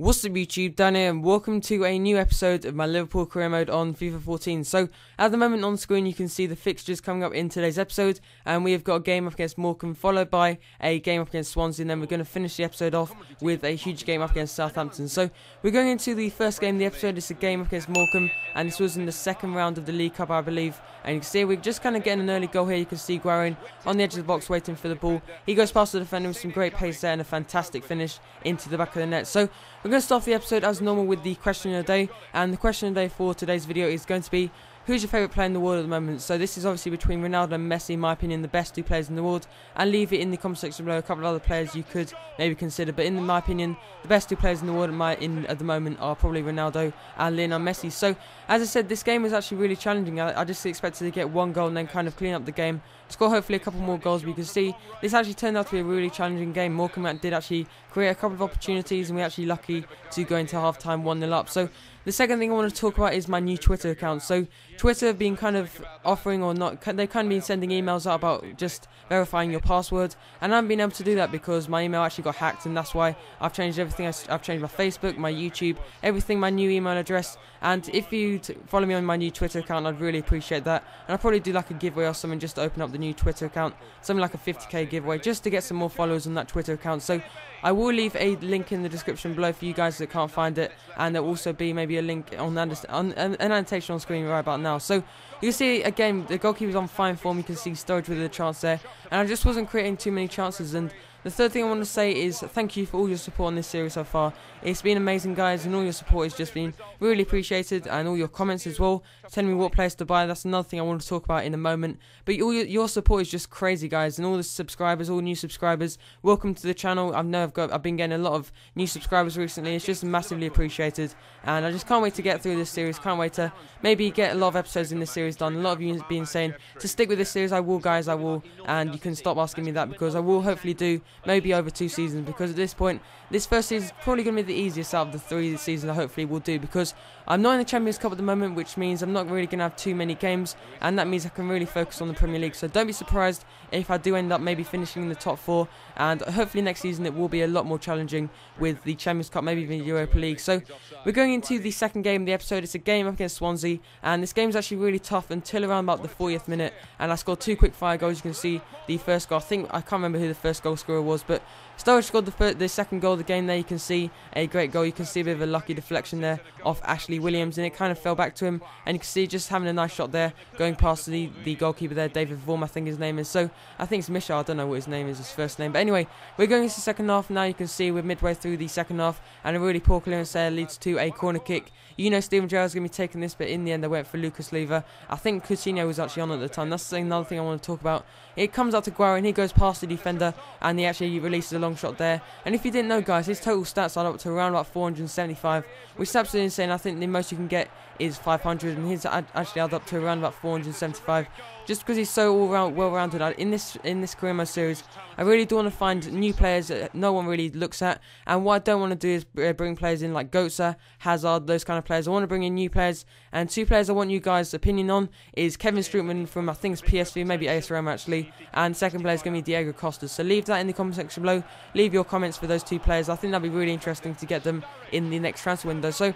What's up YouTube, Dan here, and welcome to a new episode of my Liverpool career mode on FIFA 14. So, at the moment on screen you can see the fixtures coming up in today's episode, and we have got a game up against Morecambe followed by a game up against Swansea, and then we're going to finish the episode off with a huge game up against Southampton. So, we're going into the first game of the episode. It's a game up against Morecambe, and this was in the second round of the League Cup, I believe. And you can see we're just kind of getting an early goal here. You can see Guarin on the edge of the box waiting for the ball. He goes past the defender with some great pace there and a fantastic finish into the back of the net. So, we're going to start the episode as normal with the question of the day, and the question of the day for today's video is going to be, who's your favourite player in the world at the moment? So this is obviously between Ronaldo and Messi, in my opinion, the best two players in the world. And leave it in the comment section below a couple of other players you could maybe consider. But in my opinion, the best two players in the world at the moment are probably Ronaldo and Lionel Messi. So as I said, this game was actually really challenging. I just expected to get one goal and then kind of clean up the game, score hopefully a couple more goals. But you can see this actually turned out to be a really challenging game. Morecambe did actually create a couple of opportunities, and we're actually lucky to go into half time 1-0 up. So the second thing I want to talk about is my new Twitter account. So Twitter have been kind of offering, or not, they've kind of been sending emails out about just verifying your password, and I haven't been able to do that because my email actually got hacked, and that's why I've changed everything. I've changed my Facebook, my YouTube, everything, my new email address. And if you follow me on my new Twitter account, I'd really appreciate that. And I'll probably do like a giveaway or something just to open up the new Twitter account, something like a 50k giveaway just to get some more followers on that Twitter account. So I will leave a link in the description below for you guys that can't find it, and there will also be maybe a link on an annotation on screen right about now. So you can see again the goalkeeper's on fine form. You can see Sturridge with a chance there, and I just wasn't creating too many chances. And the third thing I want to say is thank you for all your support on this series so far. It's been amazing, guys, and all your support has just been really appreciated, and all your comments as well, telling me what players to buy. That's another thing I want to talk about in a moment. But all your support is just crazy, guys, and all the subscribers, all new subscribers, welcome to the channel. I've been getting a lot of new subscribers recently. It's just massively appreciated, and I just can't wait to get through this series. Can't wait to maybe get a lot of episodes in this series done. A lot of you have been saying to stick with this series. I will, guys, I will, and you can stop asking me that because I will hopefully do maybe over 2 seasons, because at this point this first season is probably going to be the easiest out of the 3 seasons I hopefully will do, because I'm not in the Champions Cup at the moment, which means I'm not really going to have too many games, and that means I can really focus on the Premier League. So don't be surprised if I do end up maybe finishing in the top 4, and hopefully next season it will be a lot more challenging with the Champions Cup, maybe even the Europa League. So we're going into the second game of the episode. It's a game up against Swansea, and this game is actually really tough until around about the 40th minute, and I scored 2 quick fire goals. You can see the first goal, I can't remember who the first goal scorer was, but Sturridge scored the second goal of the game there. You can see a great goal. You can see a bit of a lucky deflection there off Ashley Williams, and it kind of fell back to him, and you can see just having a nice shot there going past the goalkeeper there, David Vorm I think his name is. So I think it's Michel, I don't know what his name is, his first name, but anyway, we're going into the second half now. You can see we're midway through the second half, and a really poor clearance there leads to a corner kick. You know Steven Gerrard's going to be taking this, but in the end I went for Lucas Leiva. I think Coutinho was actually on at the time. That's another thing I want to talk about. It comes out to Guarin, he goes past the defender, and he actually releases a long shot there. And if you didn't know, guys, his total stats are up to around about 475, which is absolutely insane. I think the most you can get is 500, and his actually add up to around about 475. Just because he's so well-rounded. In this career mode series, I really do want to find new players that no one really looks at. And what I don't want to do is bring players in like Götze, Hazard, those kind of players. I want to bring in new players. And 2 players I want you guys' opinion on is Kevin Strootman from, I think it's PSV, maybe AS Roma actually. And second player is going to be Diego Costa. So leave that in the comment section below. Leave your comments for those 2 players. I think that'd be really interesting to get them in the next transfer window. So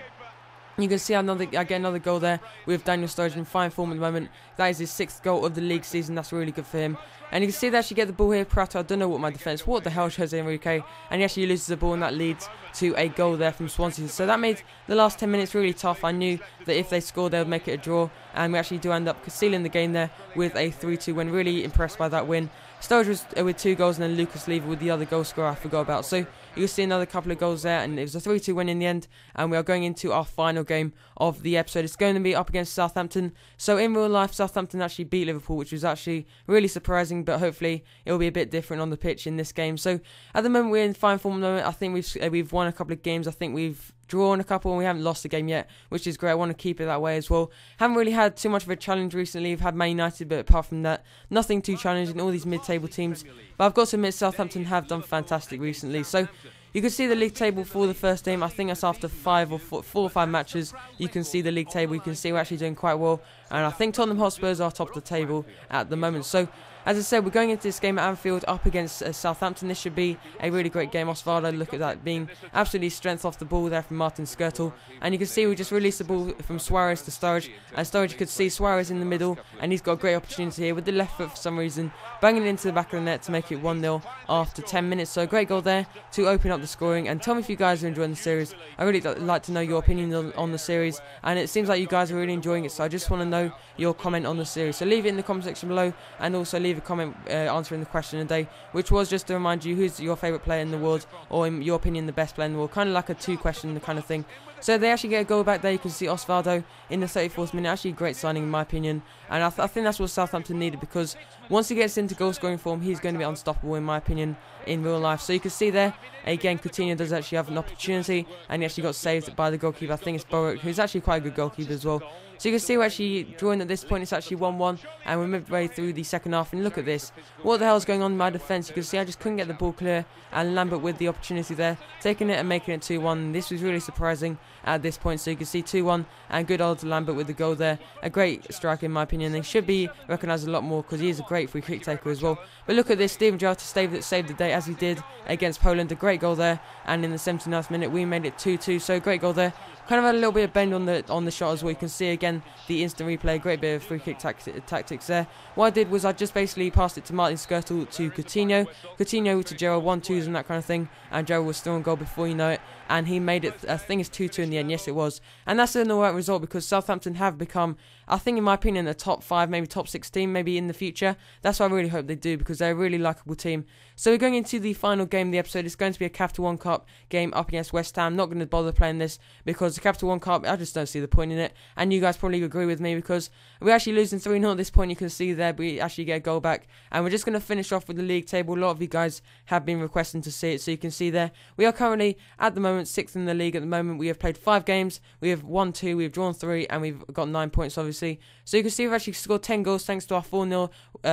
you can see I get another goal there with Daniel Sturridge in fine form at the moment. That is his 6th goal of the league season. That's really good for him. And you can see they actually get the ball here. Prato, I don't know what my defence. What the hell, Jose Enrique? And he actually loses the ball, and that leads to a goal there from Swansea. So that made the last 10 minutes really tough. I knew that if they scored, they would make it a draw. And we actually do end up sealing the game there with a 3-2 win. Really impressed by that win. Sturridge was with 2 goals, and then Lucas Leiva with the other goal scorer I forgot about. So you can see another couple of goals there, and it was a 3-2 win in the end. And we are going into our final game of the episode. It's going to be up against Southampton. So in real life, Southampton actually beat Liverpool, which was actually really surprising, but hopefully it will be a bit different on the pitch in this game. So at the moment we're in fine form at the moment. I think we've won a couple of games. I think we've drawn a couple, and we haven't lost a game yet, which is great. I want to keep it that way as well. Haven't really had too much of a challenge recently. We've had Man United, but apart from that, nothing too challenging. All these mid-table teams, but I've got to admit Southampton have done fantastic recently. So you can see the league table for the first game. I think that's after 4 or 5 matches. You can see the league table. You can see we're actually doing quite well. and I think Tottenham Hotspurs are top of the table at the moment. So, as I said, we're going into this game at Anfield up against Southampton. This should be a really great game. Osvaldo, look at that, being absolutely strength off the ball there from Martin Skrtel. And you can see we just released the ball from Suarez to Sturridge. And Sturridge could see Suarez in the middle, and he's got a great opportunity here with the left foot for some reason, banging it into the back of the net to make it 1-0 after 10 minutes. So a great goal there to open up the scoring. And tell me if you guys are enjoying the series. I really like to know your opinion on the series, and it seems like you guys are really enjoying it. So I just want to know your comment on the series. So leave it in the comment section below, and also leave a comment answering the question of the day, which was just to remind you who's your favourite player in the world, or in your opinion the best player in the world, kind of like a 2-question kind of thing. So they actually get a goal back there. You can see Osvaldo in the 34th minute, actually a great signing in my opinion, and I think that's what Southampton needed, because once he gets into goal scoring form, he's going to be unstoppable in my opinion in real life. So you can see there again, Coutinho does actually have an opportunity, and he actually got saved by the goalkeeper. I think it's Borek, who's actually quite a good goalkeeper as well. So you can see we're actually drawing at this point. It's actually 1-1, and we're midway through the second half. And look at this. What the hell is going on in my defence? You can see I just couldn't get the ball clear, and Lambert with the opportunity there, taking it and making it 2-1. This was really surprising at this point. So you can see 2-1, and good old Lambert with the goal there. A great strike in my opinion. They should be recognised a lot more, because he is a great free kick taker as well. But look at this. Steven Gerrard to save the day as he did against Poland. A great goal there, and in the 79th minute we made it 2-2. So a great goal there. Kind of had a little bit of bend on the shot as well. You can see again the instant replay, great bit of free kick tactics there. What I did was I just basically passed it to Martin Skrtel to Coutinho to Gerrard, 1-2s and that kind of thing, and Gerrard was still on goal before you know it, and he made it, I think it's 2-2 in the end. Yes, it was, and that's an alright result, because Southampton have become, I think in my opinion, a top 5, maybe top 6 team maybe in the future. That's what I really hope they do, because they're a really likeable team. So we're going into the final game of the episode. It's going to be a Capital One Cup game up against West Ham. Not going to bother playing this, because the Capital One Cup, I just don't see the point in it, and you guys probably agree with me, because we're actually losing 3-0 at this point. You can see there, we actually get a goal back, and we're just going to finish off with the league table. A lot of you guys have been requesting to see it, so you can see there, we are currently at the moment 6th in the league at the moment. We have played 5 games, we have won 2, we've drawn 3, and we've got 9 points obviously. So you can see we've actually scored 10 goals thanks to our 4-0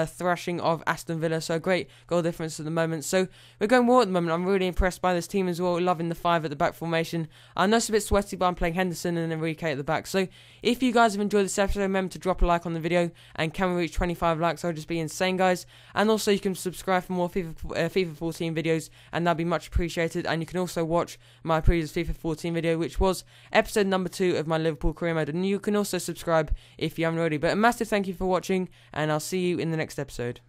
thrashing of Aston Villa, so a great goal difference at the moment. So we're going well at the moment. I'm really impressed by this team as well, loving the 5 at the back formation. I know it's a bit sweaty, but I'm playing Henderson and Enrique at the back. So if you guys have enjoyed this episode, remember to drop a like on the video, and can we reach 25 likes? I'll just be insane, guys. And also you can subscribe for more FIFA 14 videos, and that'd be much appreciated. And you can also watch my previous FIFA 14 video, which was episode number 2 of my Liverpool career mode, and you can also subscribe if you haven't already. But a massive thank you for watching, and I'll see you in the next episode.